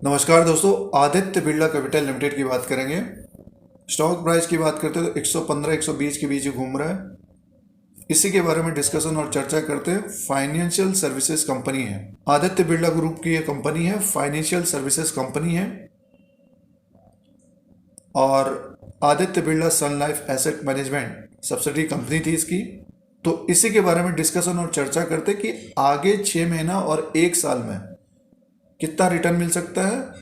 नमस्कार दोस्तों, Aditya Birla capital limited की बात करेंगे। स्टॉक प्राइस की बात करते हैं तो 115-120 के बीच ही घूम रहा है। इसी के बारे में डिस्कशन और चर्चा करते हैं। फाइनेंशियल सर्विसेज कंपनी है, आदित्य बिरला ग्रुप की ये कंपनी है, फाइनेंशियल सर्विसेज कंपनी है। और Aditya Birla Sun Life asset management subsidy company थी इसकी। तो इसी के बारे में डिस्कशन और चर्चा करते हैं कि आगे 6 महीना और 1 साल में कितना रिटर्न मिल सकता है,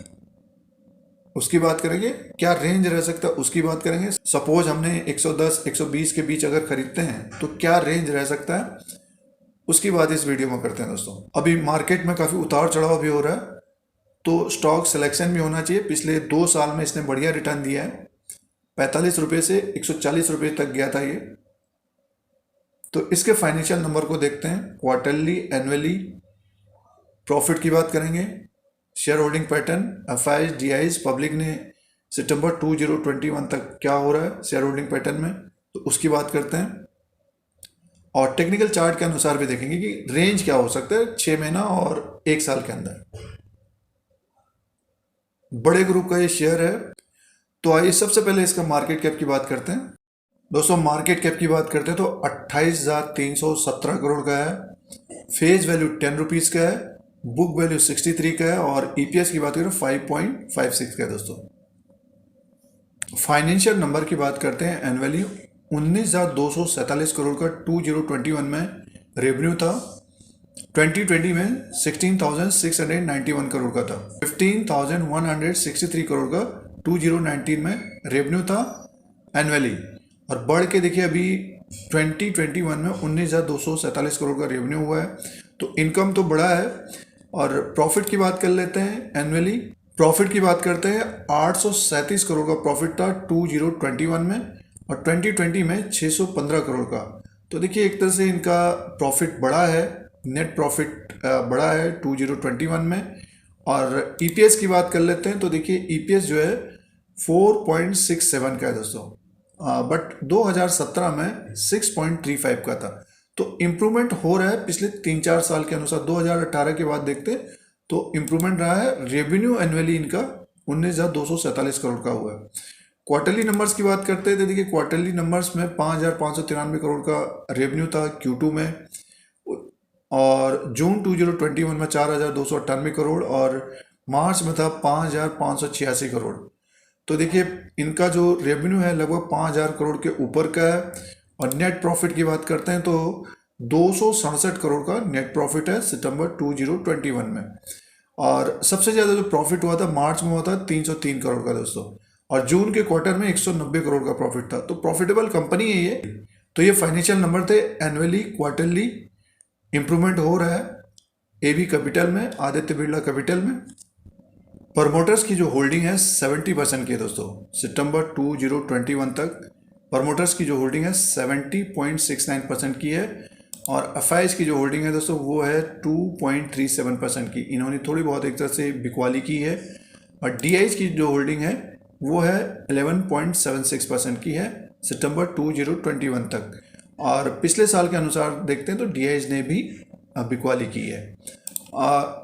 उसकी बात करेंगे। क्या रेंज रह सकता है उसकी बात करेंगे। सपोज हमने 110-120 के बीच अगर खरीदते हैं तो क्या रेंज रह सकता है, उसकी बात इस वीडियो में करते हैं दोस्तों। अभी मार्केट में काफ़ी उतार चढ़ाव भी हो रहा है, तो स्टॉक सिलेक्शन भी होना चाहिए। पिछले 2 साल में इसने बढ़िया रिटर्न दिया है। 45 रुपये से 140 रुपये तक गया था ये। तो इसके फाइनेंशियल नंबर को देखते हैं। क्वार्टरली, एनुअली, प्रॉफिट की बात करेंगे, share holding pattern, FIIs, DIs, public ने सितंबर 2021 तक क्या हो रहा है शेयर होल्डिंग पैटर्न में, तो उसकी बात करते हैं। और टेक्निकल चार्ट के अनुसार भी देखेंगे कि रेंज क्या हो सकता है 6 महीना और 1 साल के अंदर। बड़े ग्रुप का ये शेयर है। तो आइए सबसे पहले इसका मार्केट कैप की बात करते हैं। दोस्तों, मार्केट कैप की बात करते हैं तो 28,317 करोड़ का है। फेज वैल्यू 10 रुपीज़ का है। बुक वैल्यू 63 का है। और ईपीएस की बात करें 5.56 का है दोस्तों। फाइनेंशियल नंबर की बात करते हैं। एनुअली 19,247 करोड़ का 2021 में रेवेन्यू था। 2020 में 16,691 करोड़ का था। 15,163 करोड़ का 2019 में रेवेन्यू था एनुअली। और बढ़ के देखिए अभी 2021 में 19,247 करोड़ का रेवेन्यू हुआ है। तो इनकम तो बड़ा है। और प्रॉफिट की बात कर लेते हैं। एनुअली प्रॉफिट की बात करते हैं। 837 करोड़ का प्रॉफिट था 2021 में। और 2020 में 615 करोड़ का। तो देखिए एक तरह से इनका प्रॉफिट बड़ा है, नेट प्रॉफिट बड़ा है 2021 में। और ईपीएस की बात कर लेते हैं तो देखिए ईपीएस जो है 4.67 का है दोस्तों। बट 2017 में 6.35 का था। तो इम्प्रूवमेंट हो रहा है पिछले 3-4 साल के अनुसार। 2018 के बाद देखते हैं तो इम्प्रूवमेंट रहा है। रेवेन्यू एनुअली इनका 19,247 करोड़ का हुआ है। क्वार्टरली नंबर्स की बात करते हैं तो देखिए क्वार्टरली नंबर्स में 5,593 करोड़ का रेवेन्यू था Q2 में। और जून 2021 में 4,298 करोड़। और मार्च में था 5,586 करोड़। तो देखिए इनका जो रेवेन्यू है लगभग 5,000 करोड़ के ऊपर का है। और नेट प्रॉफिट की बात करते हैं तो 267 करोड़ का नेट प्रॉफिट है सितंबर 2021 में। और सबसे ज़्यादा जो प्रॉफिट हुआ था मार्च में हुआ था 303 करोड़ का दोस्तों। और जून के क्वार्टर में 190 करोड़ का प्रॉफिट था। तो प्रॉफिटेबल कंपनी है ये। तो ये फाइनेंशियल नंबर थे। एनुअली, क्वार्टरली इम्प्रूवमेंट हो रहा है एबी कैपिटल में, आदित्य बिरला कैपिटल में। प्रमोटर्स की जो होल्डिंग है 70% की है दोस्तों। सितंबर 2021 तक प्रमोटर्स की जो होल्डिंग है 70.69% की है। और एफआईज की जो होल्डिंग है दोस्तों वो है 2.37% की। इन्होंने थोड़ी बहुत एक तरह से बिकवाली की है। और डीआईज की जो होल्डिंग है वो है 11.76% की है सितंबर 2021 तक। और पिछले साल के अनुसार देखते हैं तो डीआईज ने भी बिकवाली की है।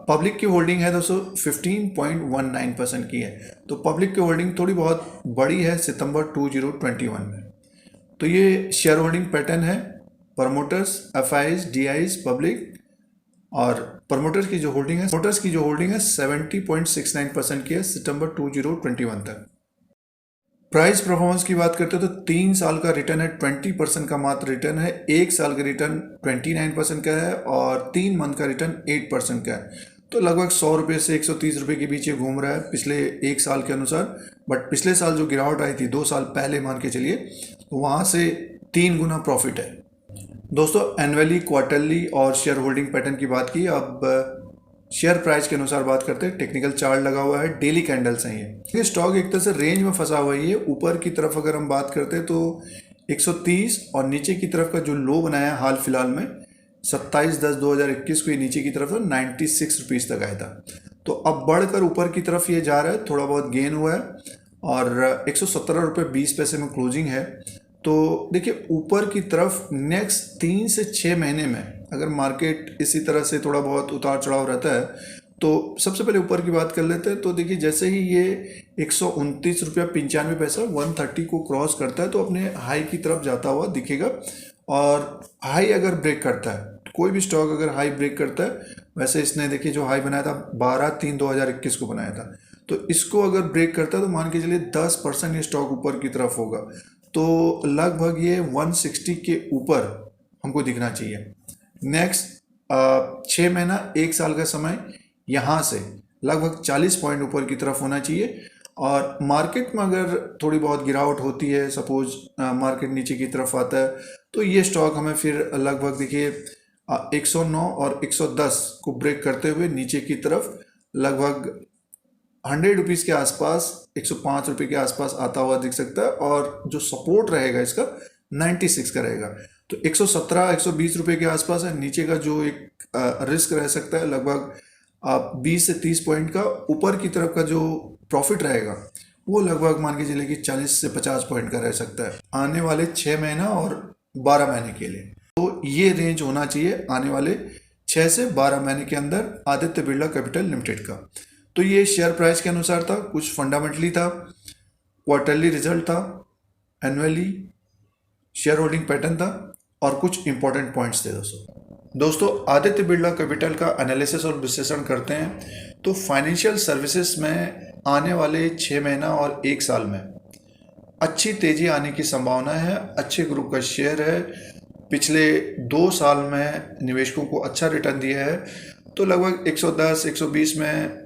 पब्लिक की होल्डिंग है दोस्तों 15.19% की है। तो पब्लिक की होल्डिंग थोड़ी बहुत बड़ी है सितंबर 2021 में। तो ये शेयर होल्डिंग पैटर्न है। Promoters, FIIs, DIs, public. और प्रमोटर्स की जो होल्डिंग है 70.69% की है सितंबर 2021 तक। प्राइस परफॉर्मेंस की बात करते हैं तो 3 साल का रिटर्न है 20% का मात्र रिटर्न है। 1 साल का रिटर्न 29% का है। और 3 मंथ का रिटर्न 8% का है। तो लगभग 100 रुपये से 130 रुपये के बीच ये घूम रहा है पिछले 1 साल के अनुसार। बट पिछले साल जो गिरावट आई थी 2 साल पहले मान के चलिए, तो वहाँ से 3 गुना प्रॉफिट है दोस्तों। एनुअली, क्वार्टरली और शेयर होल्डिंग पैटर्न की बात की। अब शेयर प्राइस के अनुसार बात करते हैं। टेक्निकल चार्ट लगा हुआ है, डेली कैंडल्स हैं ये स्टॉक एक तरह से रेंज में फंसा हुआ है। ये ऊपर की तरफ अगर हम बात करते हैं तो 130 और नीचे की तरफ का जो लो बनाया हाल फिलहाल में 27/10/2021 को ये नीचे की तरफ 96 रुपीज़ तक आया था। तो अब बढ़कर ऊपर की तरफ ये जा रहा है, थोड़ा बहुत गेन हुआ है। और 117.20 रुपये में क्लोजिंग है। तो देखिए ऊपर की तरफ नेक्स्ट 3 से 6 महीने में अगर मार्केट इसी तरह से थोड़ा बहुत उतार चढ़ाव रहता है तो सबसे पहले ऊपर की बात कर लेते हैं। तो देखिए जैसे ही ये 129 रुपया 95 पैसा 130 को क्रॉस करता है तो अपने हाई की तरफ जाता हुआ दिखेगा। और हाई अगर ब्रेक करता है, कोई भी स्टॉक अगर हाई ब्रेक करता है, वैसे इसने देखिए जो हाई बनाया था 12/3/2021 को बनाया था, तो इसको अगर ब्रेक करता है तो मान के चलिए 10% ये स्टॉक ऊपर की तरफ होगा। तो लगभग ये 160 के ऊपर हमको दिखना चाहिए। नेक्स्ट 6 महीना 1 साल का समय यहाँ से लगभग 40 पॉइंट ऊपर की तरफ होना चाहिए। और मार्केट में अगर थोड़ी बहुत गिरावट होती है, सपोज मार्केट नीचे की तरफ आता है, तो ये स्टॉक हमें फिर लगभग देखिए 109 और 110 को ब्रेक करते हुए नीचे की तरफ लगभग 100 रुपीज़ के आसपास 105 रुपये के आसपास आता हुआ दिख सकता है। और जो सपोर्ट रहेगा इसका 96 का रहेगा। तो 117 120 रुपये के आसपास है। नीचे का जो एक रिस्क रह सकता है लगभग 20 से 30 पॉइंट का। ऊपर की तरफ का जो प्रॉफिट रहेगा वो लगभग मान के चलिए कि 40 से 50 पॉइंट का रह सकता है आने वाले 6 महीना और 12 महीने के लिए। तो ये रेंज होना चाहिए आने वाले 6 से 12 महीने के अंदर आदित्य बिरला कैपिटल लिमिटेड का। तो ये शेयर प्राइस के अनुसार था, कुछ फंडामेंटली था, क्वार्टरली रिजल्ट था, एनुअली शेयर होल्डिंग पैटर्न था और कुछ इंपॉर्टेंट पॉइंट्स थे। दोस्तों आदित्य बिरला कैपिटल का एनालिसिस और विश्लेषण करते हैं तो फाइनेंशियल सर्विसेज में आने वाले 6 महीना और 1 साल में अच्छी तेजी आने की संभावना है। अच्छे ग्रुप का शेयर है, पिछले 2 साल में निवेशकों को अच्छा रिटर्न दिया है। तो लगभग 110 120 में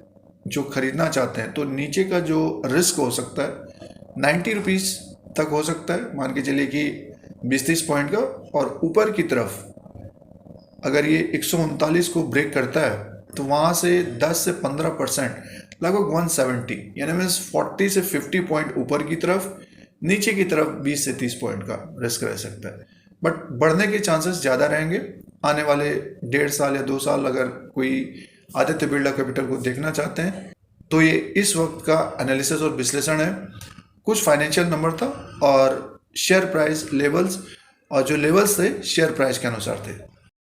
जो खरीदना चाहते हैं तो नीचे का जो रिस्क हो सकता है 90 रुपीज़ तक हो सकता है, मान के चलिए कि 20-30 पॉइंट का। और ऊपर की तरफ अगर ये 139 को ब्रेक करता है तो वहाँ से 10 से 15% लगभग 170 यानी मीन्स 40 से 50 पॉइंट ऊपर की तरफ, नीचे की तरफ 20 से 30 पॉइंट का रिस्क रह सकता है। बट बढ़ने के चांसेस ज़्यादा रहेंगे आने वाले 1.5 साल या 2 साल। अगर कोई आदित्य बिरला कैपिटल को देखना चाहते हैं तो ये इस वक्त का एनालिसिस और विश्लेषण है। कुछ फाइनेंशियल नंबर था और शेयर प्राइस लेवल्स, और जो लेवल्स थे शेयर प्राइस के अनुसार थे।